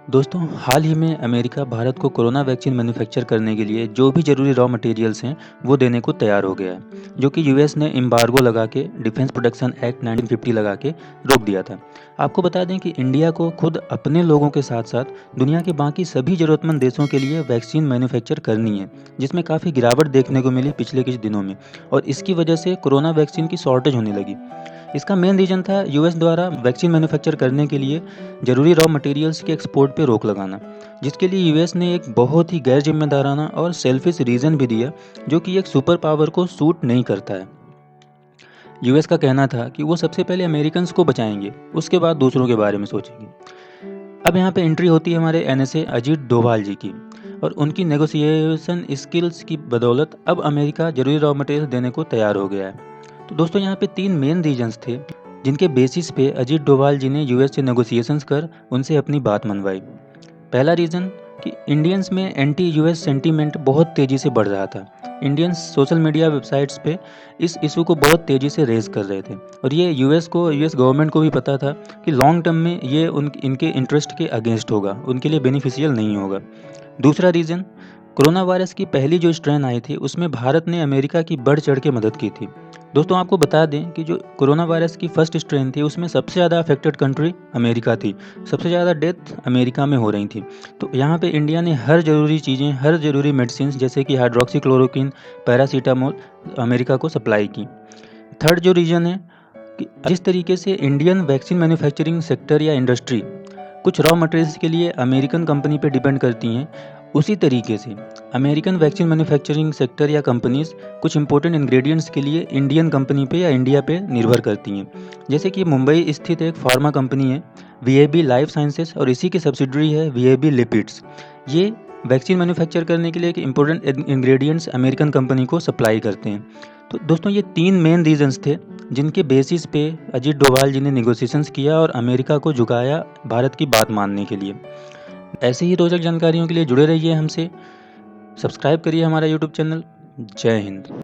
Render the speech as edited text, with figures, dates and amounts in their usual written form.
दोस्तों, हाल ही में अमेरिका भारत को कोरोना वैक्सीन मैन्युफैक्चर करने के लिए जो भी ज़रूरी रॉ मटेरियल्स हैं, वो देने को तैयार हो गया है, जो कि यूएस ने एम्बार्गो लगा के डिफेंस प्रोडक्शन एक्ट 1950 लगा के रोक दिया था। आपको बता दें कि इंडिया को खुद अपने लोगों के साथ-साथ दुनिया के बाकी सभी ज़रूरतमंद देशों के लिए वैक्सीन मैन्युफैक्चर करनी है, जिसमें काफ़ी गिरावट देखने को मिली पिछले कुछ दिनों में और इसकी वजह से कोरोना वैक्सीन की शॉर्टेज होने लगी। इसका मेन रीज़न था यूएस द्वारा वैक्सीन मैन्युफैक्चर करने के लिए ज़रूरी रॉ मटेरियल्स के एक्सपोर्ट पे रोक लगाना, जिसके लिए यूएस ने एक बहुत ही गैर जिम्मेदाराना और सेल्फिश रीज़न भी दिया, जो कि एक सुपर पावर को सूट नहीं करता है। यूएस का कहना था कि वो सबसे पहले अमेरिकन्स को बचाएंगे, उसके बाद दूसरों के बारे में सोचेंगे। अब यहाँ पे एंट्री होती है हमारे एनएसए अजीत डोभाल जी की, और उनकी नेगोशिएशन स्किल्स की बदौलत अब अमेरिका जरूरी रॉ मटेरियल देने को तैयार हो गया है। तो दोस्तों, यहाँ पे 3 मेन रीजंस थे, जिनके बेसिस पे अजीत डोभाल जी ने यूएस से नेगोशिएशंस कर उनसे अपनी बात मनवाई। पहला रीज़न कि इंडियंस में एंटी यूएस सेंटीमेंट बहुत तेज़ी से बढ़ रहा था। इंडियंस सोशल मीडिया वेबसाइट्स पे इस इशू को बहुत तेज़ी से रेज़ कर रहे थे और ये यूएस गवर्नमेंट को भी पता था कि लॉन्ग टर्म में ये इनके इंटरेस्ट के अगेंस्ट होगा, उनके लिए बेनिफिशियल नहीं होगा। दूसरा रीज़न, कोरोना वायरस की पहली जो स्ट्रेन आई थी, उसमें भारत ने अमेरिका की बढ़ चढ़ के मदद की थी। दोस्तों, आपको बता दें कि जो कोरोना वायरस की फर्स्ट स्ट्रेन थी, उसमें सबसे ज़्यादा अफेक्टेड कंट्री अमेरिका थी। सबसे ज़्यादा डेथ अमेरिका में हो रही थी। तो यहाँ पे इंडिया ने हर ज़रूरी चीज़ें, हर ज़रूरी मेडिसिन्स जैसे कि हाइड्रोक्सीक्लोरोक्विन, पैरासीटामोल अमेरिका को सप्लाई की। थर्ड जो रीज़न है कि जिस तरीके से इंडियन वैक्सीन मैन्युफैक्चरिंग सेक्टर या इंडस्ट्री कुछ रॉ मटेरियल्स के लिए अमेरिकन कंपनी पे डिपेंड करती हैं, उसी तरीके से अमेरिकन वैक्सीन मैन्युफैक्चरिंग सेक्टर या कंपनीज़ कुछ इंपॉर्टेंट इंग्रेडिएंट्स के लिए इंडियन कंपनी पे या इंडिया पे निर्भर करती हैं। जैसे कि मुंबई स्थित एक फार्मा कंपनी है, वीएबी लाइफ साइंसेस, और इसी की सब्सिडरी है वीएबी लिपिड्स। ये वैक्सीन मैन्युफैक्चर करने के लिए एक इंपॉर्टेंट इंग्रेडिएंट्स अमेरिकन कंपनी को सप्लाई करते हैं। तो दोस्तों, ये 3 मेन रीजंस थे, जिनके बेसिस पे अजीत डोभाल जी ने नेगोशिएशंस किया और अमेरिका को झुकाया भारत की बात मानने के लिए। ऐसे ही रोचक जानकारियों के लिए जुड़े रहिए हमसे, सब्सक्राइब करिए हमारा यूट्यूब चैनल। जय हिंद।